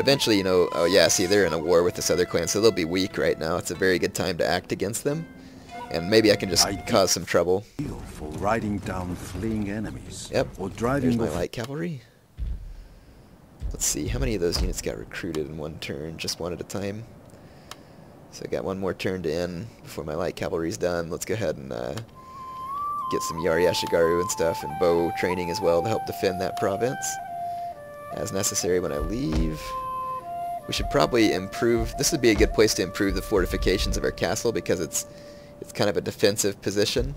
eventually, you know, oh yeah, see, they're in a war with this other clan, so they'll be weak right now. It's a very good time to act against them. And maybe I can just cause some trouble. For riding down fleeing enemies. Yep, Or there's driving my light cavalry. Let's see, how many of those units got recruited in one turn? Just one at a time. So I got one more turn to end before my light cavalry's done. Let's go ahead and get some Yari Ashigaru and stuff, and bow training as well to help defend that province as necessary when I leave. We should probably improve, this would be a good place to improve the fortifications of our castle because it's kind of a defensive position.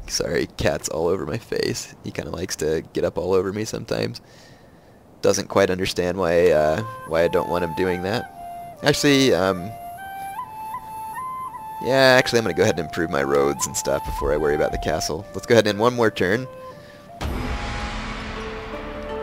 Sorry, cat's all over my face. He kind of likes to get up all over me sometimes. Doesn't quite understand why I don't want him doing that. Actually, yeah, actually I'm going to go ahead and improve my roads and stuff before I worry about the castle. Let's go ahead and end one more turn.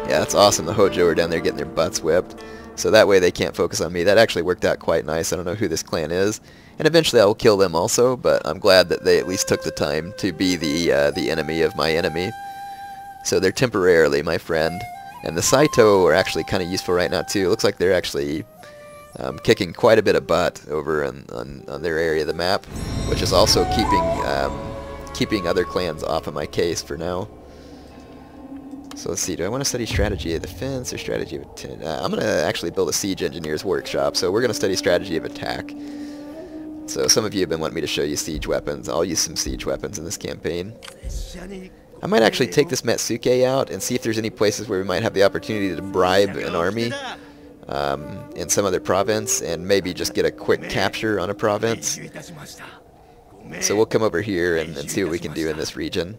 Yeah, that's awesome. The Hojo are down there getting their butts whipped. So that way they can't focus on me. That actually worked out quite nice. I don't know who this clan is. And eventually I will kill them also, but I'm glad that they at least took the time to be the enemy of my enemy. So they're temporarily my friend. And the Saito are actually kind of useful right now too. It looks like they're actually kicking quite a bit of butt over on their area of the map, which is also keeping other clans off of my case for now. So let's see, do I want to study strategy of defense or strategy of attack? I'm going to actually build a siege engineer's workshop, so we're going to study strategy of attack. So some of you have been wanting me to show you siege weapons. I'll use some siege weapons in this campaign. I might actually take this Metsuke out and see if there's any places where we might have the opportunity to bribe an army in some other province and maybe just get a quick capture on a province. So we'll come over here and see what we can do in this region.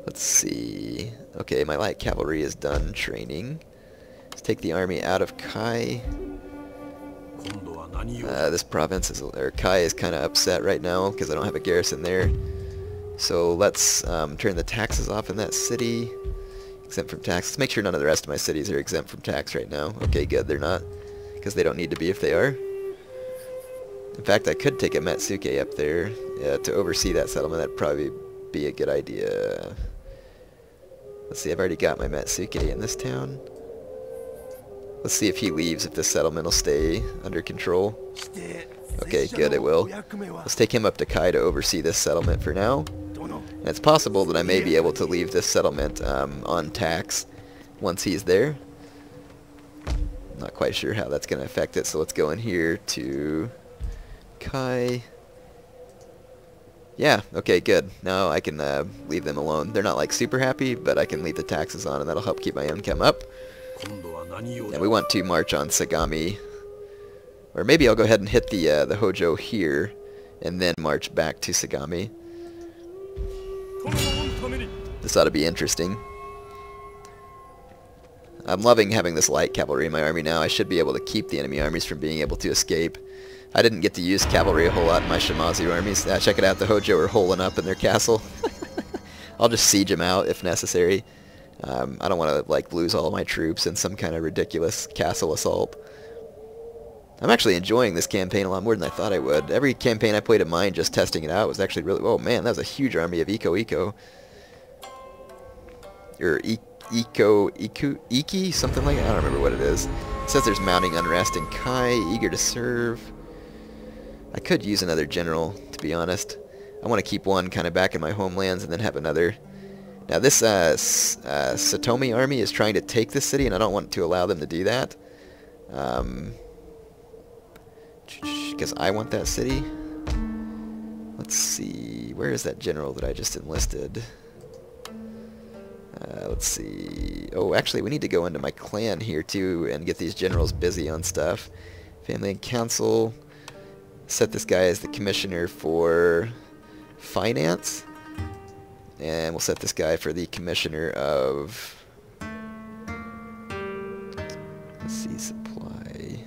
Let's see. Okay, my light cavalry is done training. Let's take the army out of Kai. This province is, or Kai is kind of upset right now because I don't have a garrison there. So let's turn the taxes off in that city. Exempt from tax. Let's make sure none of the rest of my cities are exempt from tax right now. Okay, good, they're not, because they don't need to be if they are. In fact, I could take a Metsuke up there to oversee that settlement. That'd probably be a good idea. Let's see, I've already got my Metsuke in this town. Let's see if he leaves, if this settlement will stay under control. Okay, good, it will. Let's take him up to Kai to oversee this settlement for now. And it's possible that I may be able to leave this settlement on tax once he's there. Not quite sure how that's going to affect it, so let's go in here to Kai. Yeah, okay, good. Now I can leave them alone. They're not like super happy, but I can leave the taxes on and that'll help keep my income up. And we want to march on Sagami. Or maybe I'll go ahead and hit the Hojo here and then march back to Sagami. This ought to be interesting. I'm loving having this light cavalry in my army now. I should be able to keep the enemy armies from being able to escape. I didn't get to use cavalry a whole lot in my Shimazu armies. Check it out, the Hojo are holing up in their castle. I'll just siege them out if necessary. I don't want to like lose all my troops in some kind of ridiculous castle assault. I'm actually enjoying this campaign a lot more than I thought I would. Every campaign I played of mine, just testing it out, was actually really... Oh man, that was a huge army of Iko. Or Iki? Something like that? I don't remember what it is. It says there's mounting unrest in Kai, eager to serve. I could use another general, to be honest. I want to keep one kind of back in my homelands and then have another. Now this Satomi army is trying to take this city, and I don't want to allow them to do that. Because I want that city. Let's see, where is that general that I just enlisted? Let's see. Oh, actually, we need to go into my clan here too and get these generals busy on stuff. Family and council. Set this guy as the commissioner for finance, and we'll set this guy for the commissioner of, let's see, supply,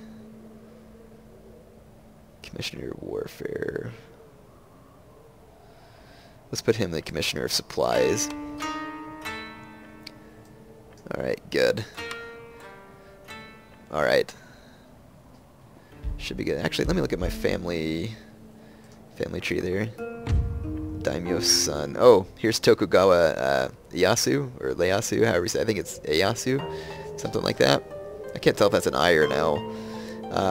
commissioner of warfare. Let's put him the commissioner of supplies. Alright, good. Alright. Should be good. Actually, let me look at my family tree there. Daimyo's son. Oh, here's Tokugawa Ieyasu, or Ieyasu, however you say. I think it's Ieyasu, something like that. I can't tell if that's an I or an L.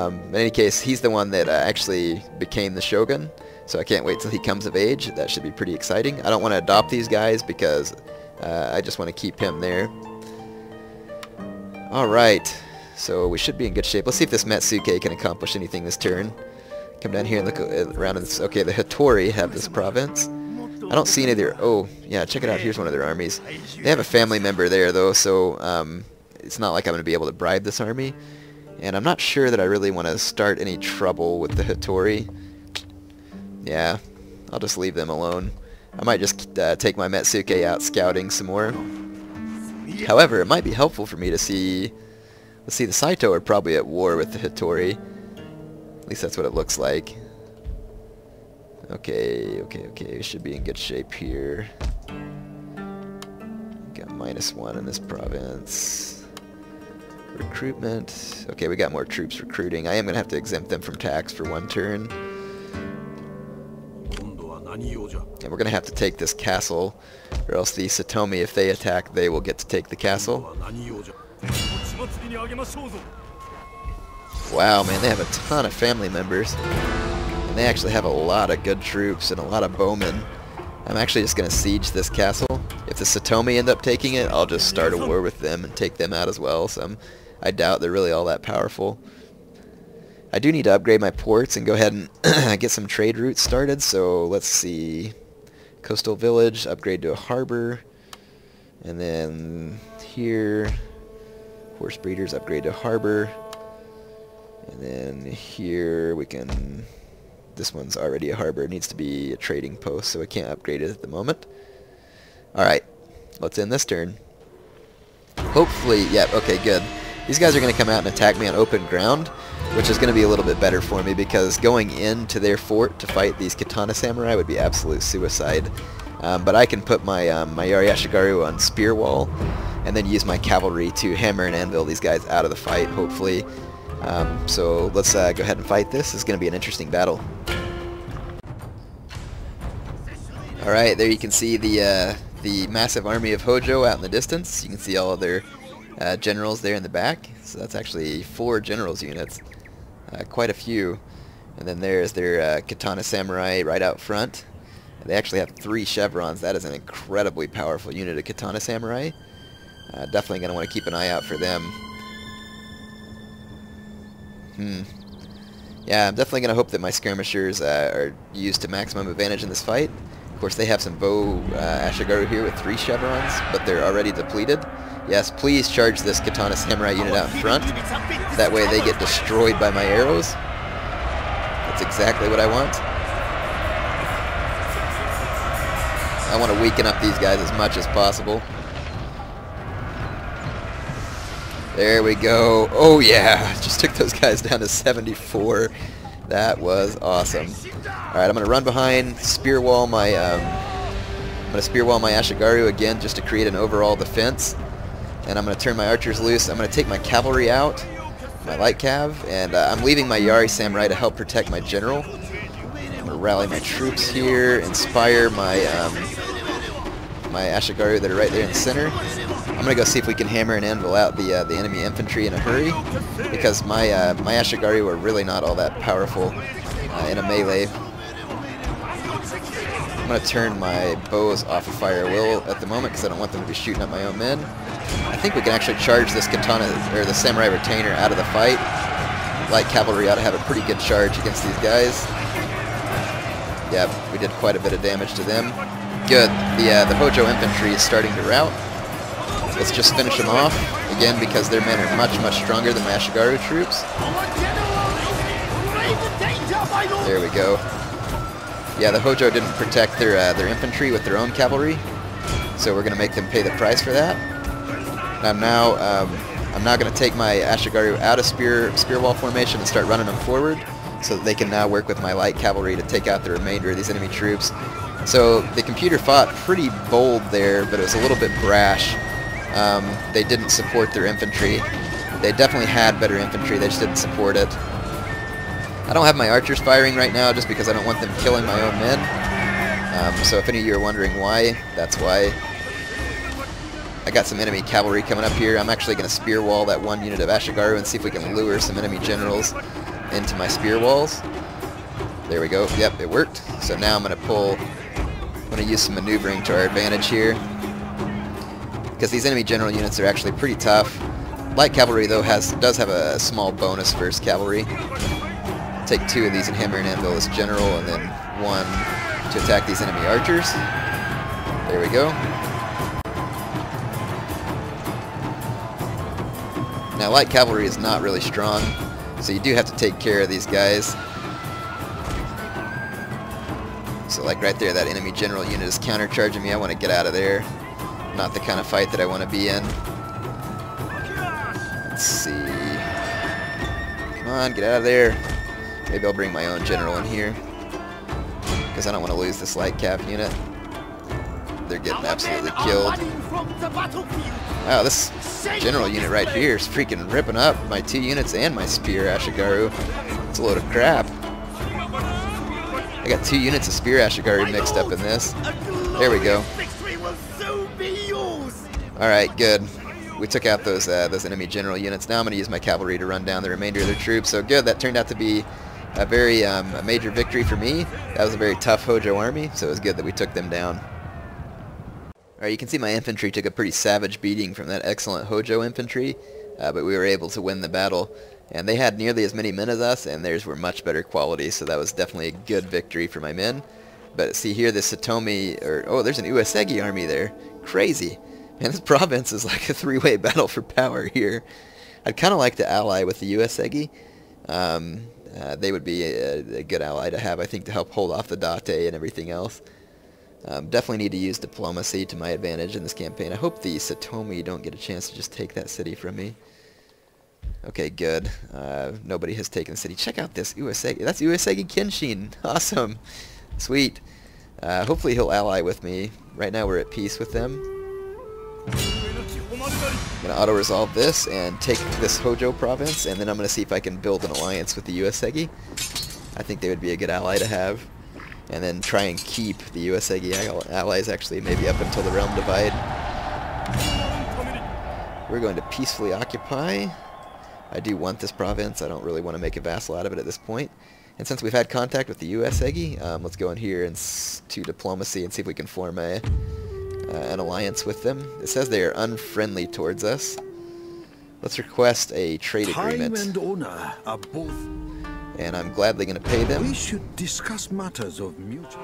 In any case, he's the one that actually became the Shogun, so I can't wait till he comes of age. That should be pretty exciting. I don't want to adopt these guys because I just want to keep him there. Alright, so we should be in good shape. Let's see if this Metsuke can accomplish anything this turn. Come down here and look around. Okay, the Hattori have this province. I don't see any of their... Oh, yeah, check it out. Here's one of their armies. They have a family member there, though, so it's not like I'm going to be able to bribe this army. And I'm not sure that I really want to start any trouble with the Hattori. Yeah, I'll just leave them alone. I might just take my Metsuke out scouting some more. However, it might be helpful for me to see... Let's see, the Saito are probably at war with the Hattori. At least that's what it looks like. Okay, we should be in good shape here. Got -1 in this province. Recruitment. Okay, we got more troops recruiting. I am going to have to exempt them from tax for 1 turn. And we're going to have to take this castle, or else the Satomi, if they attack, they will get to take the castle. Wow, man, they have a ton of family members. And they actually have a lot of good troops and a lot of bowmen. I'm actually just going to siege this castle. If the Satomi end up taking it, I'll just start a war with them and take them out as well. So I doubt they're really all that powerful. I do need to upgrade my ports and go ahead and get some trade routes started. So let's see. Coastal village, upgrade to a harbor. And then here, horse breeders, upgrade to harbor. And then here we can... This one's already a harbor. It needs to be a trading post, so I can't upgrade it at the moment. Alright, let's end this turn. Hopefully, yeah, okay, good. These guys are going to come out and attack me on open ground, which is going to be a little bit better for me, because going into their fort to fight these katana samurai would be absolute suicide. But I can put my, my Yari Ashigaru on spear wall, and then use my cavalry to hammer and anvil these guys out of the fight, hopefully. So let's go ahead and fight this. This is going to be an interesting battle. Alright, there you can see the massive army of Hojo out in the distance. You can see all of their generals there in the back. So that's actually 4 generals units. Quite a few. And then there's their katana samurai right out front. They actually have 3 chevrons. That is an incredibly powerful unit of katana samurai. Definitely going to want to keep an eye out for them. Yeah, I'm definitely going to hope that my skirmishers are used to maximum advantage in this fight. Of course, they have some bow Ashigaru here with 3 chevrons, but they're already depleted. Yes, please charge this katana samurai unit out in front. That way they get destroyed by my arrows. That's exactly what I want. I want to weaken up these guys as much as possible. There we go. Oh yeah, just took those guys down to 74. That was awesome. All right, I'm gonna run behind, spear wall my Ashigaru again, just to create an overall defense. And I'm gonna turn my archers loose. I'm gonna take my cavalry out, my light cav, and I'm leaving my Yari samurai to help protect my general. I'm gonna rally my troops here, inspire my my Ashigaru that are right there in the center. I'm gonna go see if we can hammer and anvil out the enemy infantry in a hurry, because my my Ashigaru are really not all that powerful in a melee. I'm gonna turn my bows off of fire will at the moment because I don't want them to be shooting at my own men. I think we can actually charge this katana or the samurai retainer out of the fight. Light cavalry ought to have a pretty good charge against these guys. Yeah, we did quite a bit of damage to them. Good. The Hojo infantry is starting to rout. Let's just finish them off, again, because their men are much, much stronger than my Ashigaru troops. There we go. Yeah, the Hojo didn't protect their infantry with their own cavalry, so we're going to make them pay the price for that. I'm now going to take my Ashigaru out of spear wall formation and start running them forward, so that they can now work with my light cavalry to take out the remainder of these enemy troops. So the computer fought pretty bold there, but it was a little bit brash. They didn't support their infantry. They definitely had better infantry, they just didn't support it. I don't have my archers firing right now just because I don't want them killing my own men. So if any of you are wondering why, that's why. I got some enemy cavalry coming up here. I'm actually going to spear wall that one unit of Ashigaru and see if we can lure some enemy generals into my spear walls. There we go. Yep, it worked. So now I'm going to use some maneuvering to our advantage here. Because these enemy general units are actually pretty tough. Light cavalry, though, does have a small bonus versus cavalry. Take 2 of these and hammer and anvil this general, and then 1 to attack these enemy archers. There we go. Now, light cavalry is not really strong, so you do have to take care of these guys. So, like right there, that enemy general unit is countercharging me. I want to get out of there. Not the kind of fight that I want to be in. Let's see. Come on, get out of there. Maybe I'll bring my own general in here, because I don't want to lose this light cav unit. They're getting absolutely killed. Wow, this general unit right here is freaking ripping up my 2 units and my spear Ashigaru. It's a load of crap. I got 2 units of spear Ashigaru mixed up in this. There we go. Alright, good. We took out those enemy general units. Now I'm going to use my cavalry to run down the remainder of their troops. So good, that turned out to be a very a major victory for me. That was a very tough Hojo army, so it was good that we took them down. Alright, you can see my infantry took a pretty savage beating from that excellent Hojo infantry, but we were able to win the battle. And they had nearly as many men as us, and theirs were much better quality, so that was definitely a good victory for my men. But see here, this Satomi, oh, there's an Uesegi army there. Crazy. Man, this province is like a 3-way battle for power here. I'd kind of like to ally with the Uesegi. They would be a good ally to have, I think, to help hold off the Date and everything else. Definitely need to use diplomacy to my advantage in this campaign. I hope the Satomi don't get a chance to just take that city from me. Okay, good. Nobody has taken the city. Check out this Uesegi. That's Uesegi Kenshin. Awesome. Sweet. Hopefully he'll ally with me. Right now we're at peace with them. I'm going to auto-resolve this and take this Hojo province, and then I'm going to see if I can build an alliance with the Uesegi. I think they would be a good ally to have. And then try and keep the Uesegi allies actually maybe up until the Realm Divide. We're going to peacefully occupy. I do want this province. I don't really want to make a vassal out of it at this point. And since we've had contact with the Uesegi, let's go in here and to diplomacy and see if we can form an alliance with them. It says they are unfriendly towards us. Let's request a trade agreement. Time and honor are both. And I'm gladly going to pay them. We should discuss matters of mutual.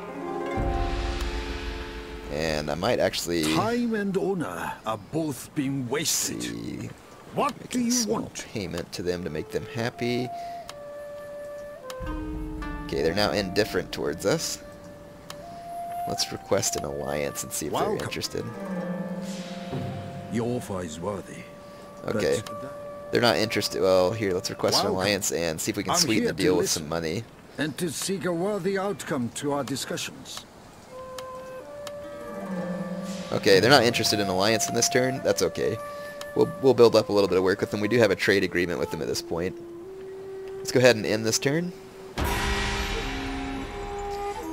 And I might actually. Time and honor are both being wasted. See, what do you want? Payment to them to make them happy. Okay, they're now indifferent towards us. Let's request an alliance and see if they're interested. Your offer is worthy. Okay. They're not interested. Well, here, let's request an alliance and see if we can sweeten the deal with some money. And to seek a worthy outcome to our discussions. Okay, they're not interested in alliance in this turn. That's okay. We'll build up a little bit of work with them. We do have a trade agreement with them at this point. Let's go ahead and end this turn.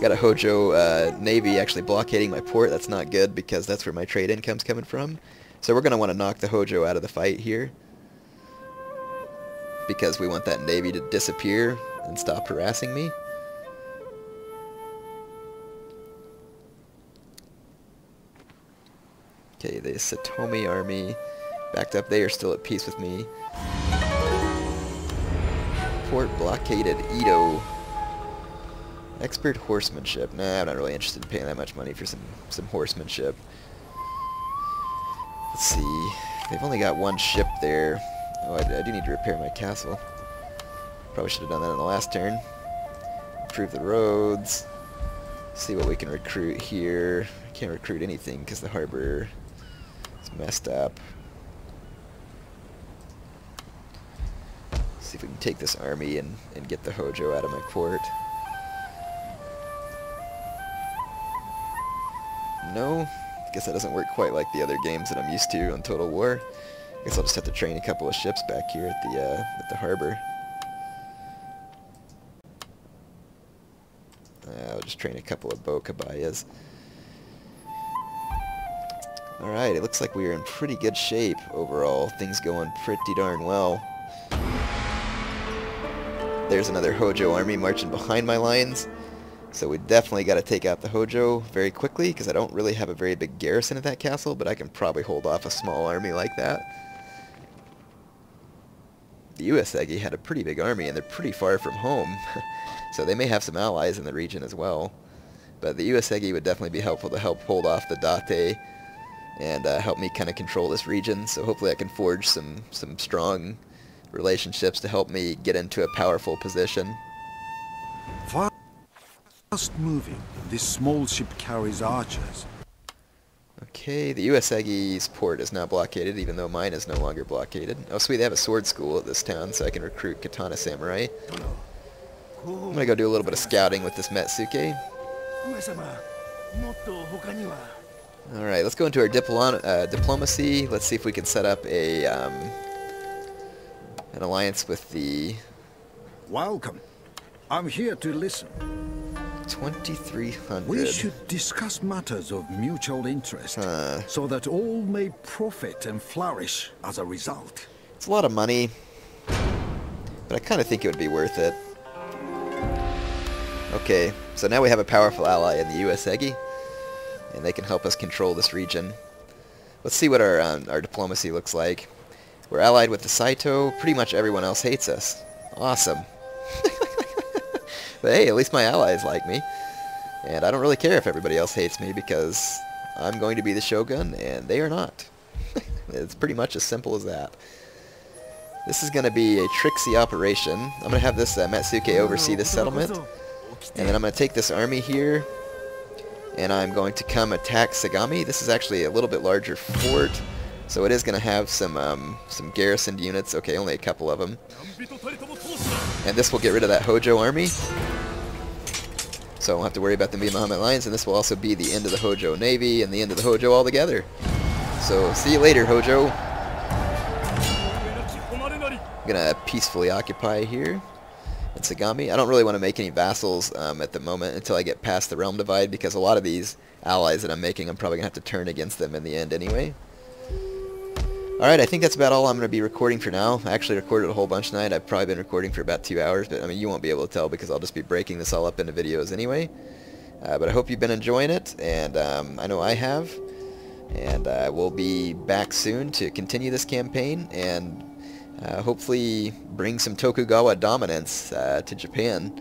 Got a Hojo Navy actually blockading my port. That's not good because that's where my trade income's coming from. So we're going to want to knock the Hojo out of the fight here, because we want that Navy to disappear and stop harassing me. Okay, the Satomi army backed up. They are still at peace with me. Port blockaded Edo. Expert horsemanship. Nah, I'm not really interested in paying that much money for some horsemanship. Let's see. They've only got one ship there. Oh, I do need to repair my castle. Probably should have done that in the last turn. Improve the roads. See what we can recruit here. I can't recruit anything because the harbor is messed up. See if we can take this army and get the Hojo out of my port. No, guess that doesn't work quite like the other games that I'm used to on Total War. Guess I'll just have to train a couple of ships back here at the harbor. I'll just train a couple of Bokabayas. Alright, it looks like we are in pretty good shape overall. Things going pretty darn well. There's another Hojo army marching behind my lines. So we definitely got to take out the Hojo very quickly, because I don't really have a very big garrison at that castle, but I can probably hold off a small army like that. The Uesegi had a pretty big army, and they're pretty far from home. So they may have some allies in the region as well. But the Uesegi would definitely be helpful to help hold off the Date and help me kind of control this region. So hopefully I can forge some strong relationships to help me get into a powerful position. Fast moving, this small ship carries archers. Okay, the Uesegi's port is now blockaded, even though mine is no longer blockaded. Oh sweet, they have a sword school at this town, so I can recruit katana samurai. I'm gonna go do a little bit of scouting with this Metsuke. Alright, let's go into our diplomacy. Let's see if we can set up a an alliance with the... Welcome. I'm here to listen. 2,300. We should discuss matters of mutual interest, so that all may profit and flourish as a result. It's a lot of money, but I kind of think it would be worth it. Okay, so now we have a powerful ally in the Uesegi, and they can help us control this region. Let's see what our diplomacy looks like. We're allied with the Saito. Pretty much everyone else hates us. Awesome. But hey, at least my allies like me. And I don't really care if everybody else hates me, because I'm going to be the Shogun, and they are not. It's pretty much as simple as that. This is going to be a tricksy operation. I'm going to have this Metsuke oversee this settlement. And then I'm going to take this army here, and I'm going to come attack Sagami. This is actually a little bit larger fort, so it is going to have some garrisoned units. Okay, only a couple of them. And this will get rid of that Hojo army. So I won't have to worry about them being Muhammad Lions, and this will also be the end of the Hojo Navy and the end of the Hojo altogether. So see you later, Hojo. I'm going to peacefully occupy here in Sagami. I don't really want to make any vassals at the moment until I get past the realm divide, because a lot of these allies that I'm making, I'm probably going to have to turn against them in the end anyway. Alright, I think that's about all I'm going to be recording for now. I actually recorded a whole bunch tonight. I've probably been recording for about 2 hours, but I mean, you won't be able to tell because I'll just be breaking this all up into videos anyway. But I hope you've been enjoying it, and I know I have. And we'll be back soon to continue this campaign, and hopefully bring some Tokugawa dominance to Japan.